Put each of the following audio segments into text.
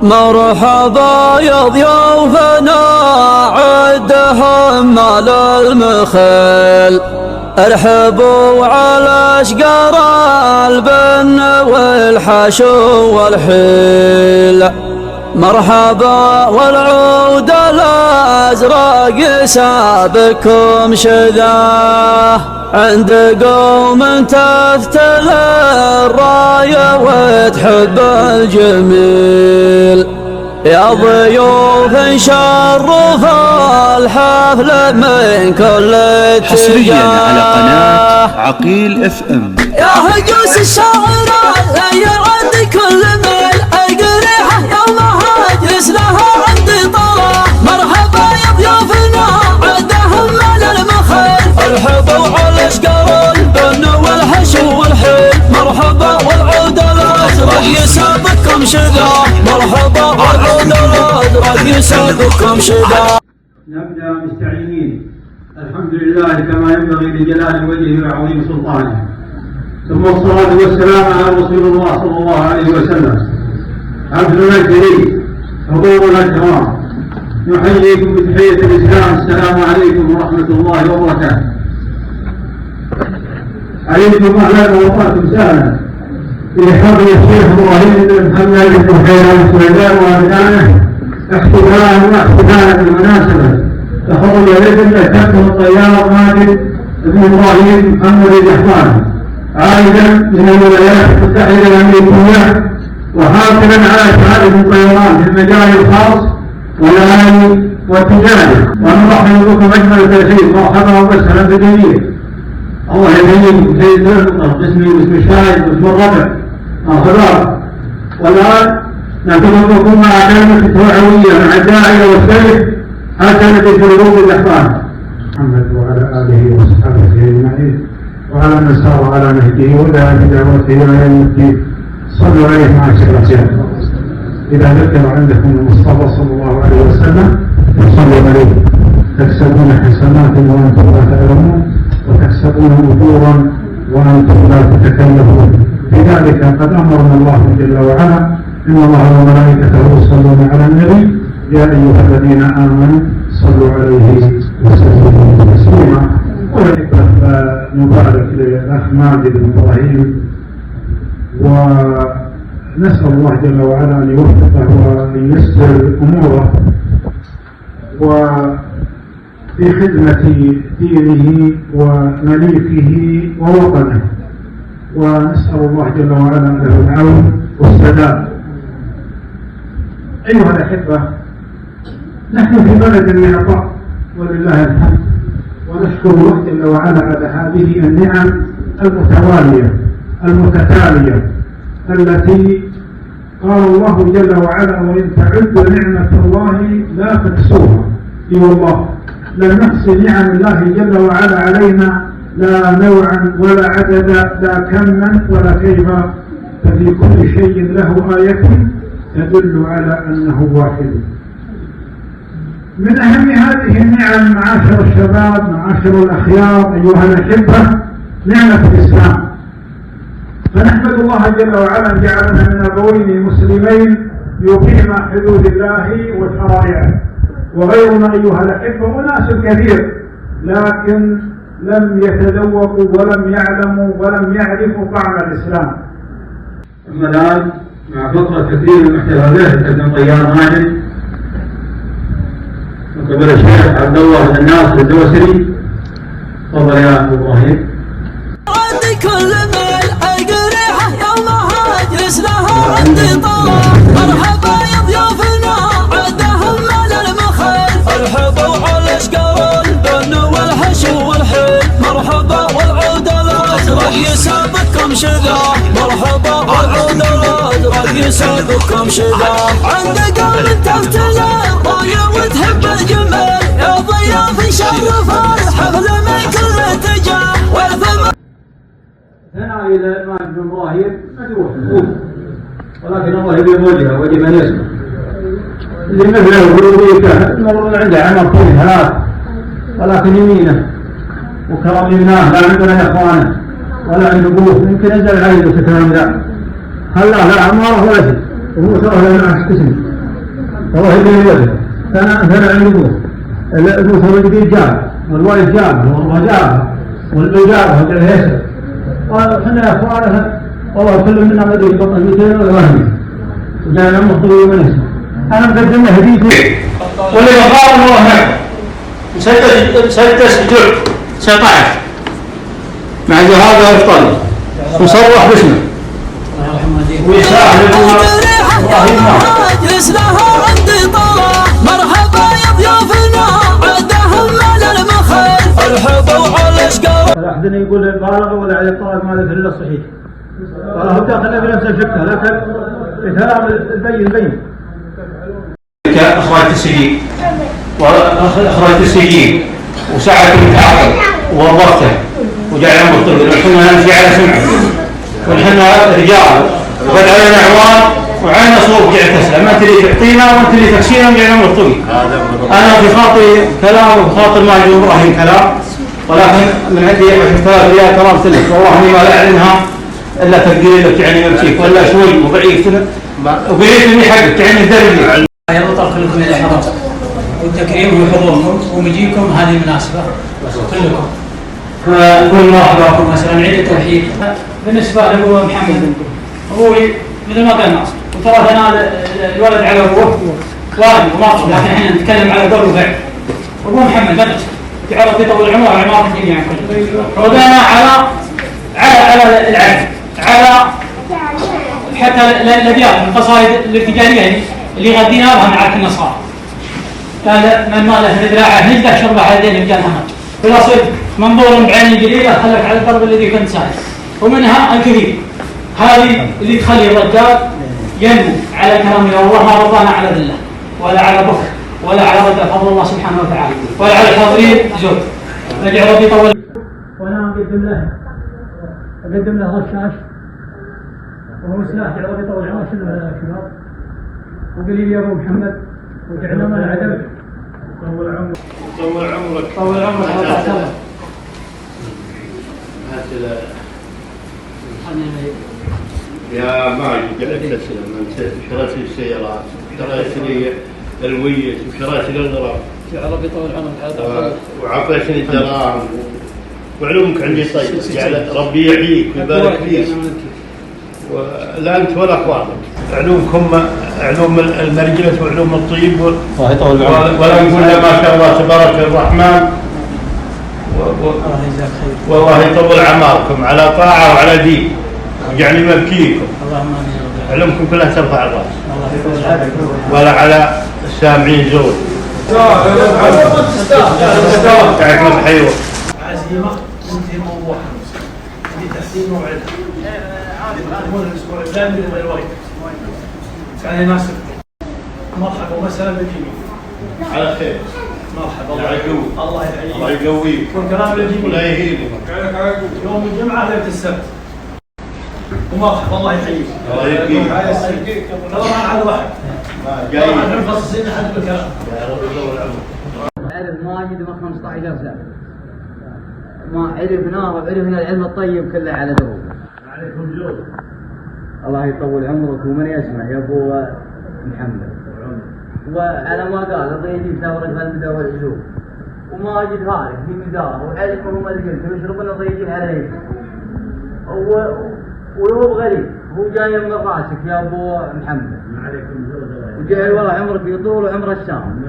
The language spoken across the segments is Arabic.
مرحبا يا ضيوفنا عدهم مال المخيل، ارحبوا على اشقر البن والحشو والحيل. مرحبا والعود الازرق سابكم شذاه، عند قوم تفتل الرايه وتحب الجميل. يا ضيوف شرف الحفل من كل اتجاه. حصريا على قناة عقيل FM. يا هجوس الشاعر غير عند كل ميل، القريحة يومها اجلس لها عندي طلع. مرحبا يا ضيوفنا عدهم مال المخيل، ارحبوا على اشقر البن والحشو والحيل. مرحبا والعود الازرق يسابقكم شذاه، مرحبا والعود الازرق يسابقكم شذاه. نبدأ مستعينين. الحمد لله كما ينبغي لجلال وجهه وعظيم سلطانه، ثم الصلاة والسلام على رسول الله صلى الله عليه وسلم. عبدنا الكريم، حضورنا الكرام، نحييكم بتحية الإسلام. السلام عليكم ورحمة الله وبركاته. عليكم أهلا ووفاكم سهلا في حضر الشيخ إبراهيم بن محمد بن خيران سليمان وأبنائه احتفالا بالمناسبة. تخرج لجنة كابتن الطيار ماجد بن إبراهيم محمد الجحفاني عائدا من الولايات المتحدة الأمريكية، وحاصلا على شهادة الطيران في المجال الخاص والآلي والتجاري. ونرحب بكم أجمل ترحيب. مرحبا وسهلا بالجميع. الله يحييكم سيد المطر باسمي واسم الشاهد واسم الربع الخضار. والآن نتوقفكم مع كلمة توعوية مع الداعية والسيف حسنة شروق الإحسان. محمد وعلى آله وصحبه أجمعين وعلى من سار على نهجه ودعا بدعوته إلى يوم الدين. صلوا عليه معاشر الرجال. إذا ذكر عندكم المصطفى صلى الله عليه وسلم فصلوا عليه، تكسبون حسنات وأنتم لا تعلمون، وتكسبون أجورا وأنتم لا تتكلفون. لذلك قد أمرنا الله جل وعلا: إن الله وملائكته يصلون على النبي يا أيها الذين آمنوا صلوا عليه وسلموا تسليما. ونبارك للأخ ماجد بن إبراهيم، ونسأل الله جل وعلا أن يوفقه وأن ييسر أموره وفي خدمة دينه ومليكه ووطنه، ونسأل الله جل وعلا له العون والسداد. أيها الأحبة، نحن في بلد من العطاء ولله الحمد، ونشكر الله جل وعلا على هذه النعم المتوالية المتتالية التي قال الله جل وعلا: وإن تعدوا نعمة الله لا تحصوها. اي والله لا نحصي نعم الله جل وعلا علينا، لا نوعا ولا عددا، لا كما ولا كيفا، ففي كل شيء له آية تدل على أنه واحد. من أهم هذه النعم معاشر الشباب، معاشر الأخيار، أيها الأحبة، نعمة الإسلام. فنحمد الله جل وعلا أن جعلنا من أبوين مسلمين يقيم حدود الله وشرائعه. وغيرنا أيها الأحبة أناس كثير، لكن لم يتذوقوا ولم يعلموا ولم يعرفوا طعم الإسلام. أما الآن مع فقرة كثير من احتفالات كابتن طيار ماجد من قبل الشيخ عبد الله بن الناصر الدوسري. تفضل يا أخو إبراهيم. عندي كل ميل، القريحة يومها اجلس لها عندي طلع. مرحبا يا ضيوفنا عدهم مال المخيل، ارحبوا على اشقر البن والحشو والحيل. مرحبا والعود الازرق يسابقكم شذاه، مرحبا والعود الازرق يسابقكم شذاه. عند قوم تفتل الرايه وتحب الجمال، يا ضياف شرف الحفل من كل اتجاه. ثناء إلى ماجد بن إبراهيم مدروح ولكن الله يبي وجهه وجه من يسمع. اللي مثله قلوبه المفروض عنده عمل طويل هلاك، ولكن يمينه وكرم يمناه لا عندنا يا اخوانه ولا عند ابوه. يمكن انزل عليه بس كلام ذا هلا لا عماره ولا شيء، وهو ترى لا معه اسم الله يبين الولد ثانى الأبوه الأبوه الجديد جاب والوالد جاب والله جاب والأبو جاب وجعل يسر وحنا يا أخوانها والله كل منا مدري بطل 200 ولا وجاء لهم الطويل من اسمه أنا مقدم له هديتي واللي بقال هو هنا مسدس جرع 19 مع جهاز إفطاري وصرح باسمه ويساعد يجلس لها عندي طلع مرحبا يا ضيوفنا عدهم على المخير الحب والاشقر. لا أحد يقول البالغ ولا على الطلاق ما ذكر إلا الصحيح والله هو داخل بنفس الفكرة لكن الكلام البين أخرجت السجين وأخرجت السجين وساعدت المتعاقد ووظفته وجعله مرتبط وحنا نمشي على سمعه ونحن رجال وقد علينا عوان وعينا صوب جعل تسلم ما تريد تعطينا وما تريد تكسينا وجعلنا مرتبط. أنا في خاطري كلام وفي خاطر ما عندي إبراهيم كلام ولكن من عندي 3000 ريال كلام سلف والله إني ما لا أعلنها إلا تقدير لك يعني ممسيك ولا شوي وضعيف وقريت إني حقك يعني الدرجة يبطل كلكم الى الحضور والتكريم وحضوركم ومجيكم هذه مناسبه كلكم فنقول مرحبا بكم مثلا عيد التوحيد. بالنسبه لابو محمد ابوي مثل ما قال ناصر وترى هنا الولد على ابوه والد وماطر لكن احنا نتكلم على قول وفعل. ابو محمد بدر تعرف يطول العمر عماره الدنيا عن كله ربنا على العدل على حتى الابيات القصائد الارتجاليه اللي غدينا بها مع النصارى قال من ما له ذراعه نجده شربه على يدين رجال همج بلا صدق منظور بعين جديده خلك على الدرب الذي كنت سائر ومنها الكثير هذه اللي تخلي الرجال ينمو على كلام الله ما رضانا على ذله ولا على بخل ولا على رد فضل الله سبحانه وتعالى ولا على الحاضرين زود رجع ربي طول. وانا اقدم له رشاش وهو سلاح يا ربي طول عمره شنو هذا الشباب وقال لي يا ابو محمد وجعلنا من العدم طول عمرك الله تعالى. يا ماجد قاعد تسلم انت شريت السيارات شريت لي الويس وشريت لي الغرام يا ربي طول عمرك وعطيتني الدراهم وعلومك عندي طيب يعني ربي يحييك ويبارك فيك لا انت ولا اخوانك علومكم علوم المرجله وعلوم الطيب ولا نقول ما شاء الله تبارك الرحمن والله يطول اعماركم على طاعه وعلى دين ويجعل مبكيكم علومكم كلها ترفع الراس ولا على السامعين زود تعرف بحيوه عزيمه انت موحده انت تحسين موعد هذا الاسبوع الثاني من الوقت كان يناسب. مرحبا ومساء بالجميع على خير مرحبا الله يقويك الله يحييك الله يقويك والكلام الجميل ولا يهينك يوم الجمعه ليله السبت ومرحبا الله يحييك الله يبقيك طبعا على واحد جاي مخصصين حد بالكلام عرف ماجد ما 15 سنه ما عرفناه وعرفنا العلم الطيب كله على دروب. عليكم جود الله يطول عمرك ومن يسمع يا ابو محمد. وعلى ما قال الله يجيب ثورة المدى والعلوم وماجد هارك في مداره وعلمه ما قلت ويشرب لنا ضيجين عليه وهو غريب هو جاي من راسك يا ابو محمد. وجعل والله عمرك يطول وعمر الشام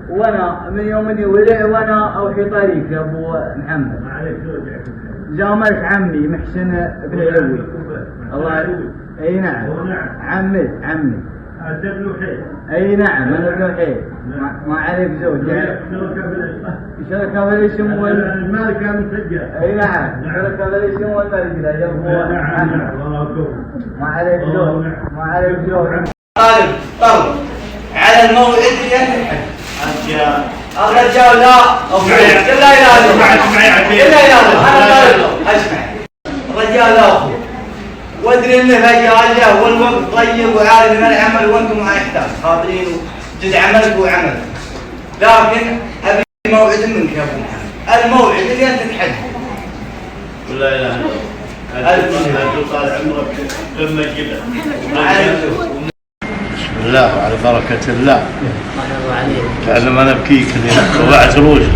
وانا من يوم اني ولع وانا اوحي طريق يا ابو محمد. جاملك عمي محسن بن علوي الله اي نعم عمي اي نعم انا ابن وحيد ما عليك زوج شركه بالاسم المالك مسجل اي نعم شركه بالاسم والمالك يا ابو ما عليك زوج طلب على الموعد الرجال لا لا يلازم لا يلازم انا طالب اسمع الرجال لا اخو وادري انه فجاجه والوقت طيب وعارف ان العمل وانتم ما يحتاج خاطرين جد عملك وعملك لكن ابي موعد منك يا ابو محمد الموعد اللي انت تحدد. لا اله الا الله طال عمرك لما جبت. بسم الله وعلى بركة الله. الله يرضى عليك. تعلم أنا بكيك اللي ربعت روجي.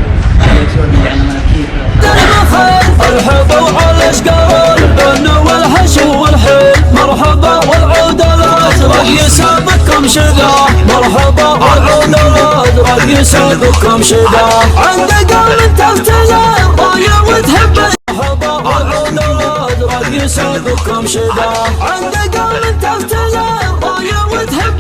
الحب والاشقاء البن والحشو والحيل مرحبا والعودلات رئيس بكم شذا مرحبا والعودلات رئيس بكم شذا عند قول تفتلى راية وتحب مرحبا والعودلات رئيس بكم شذا عند قول تفتلى راية وتحب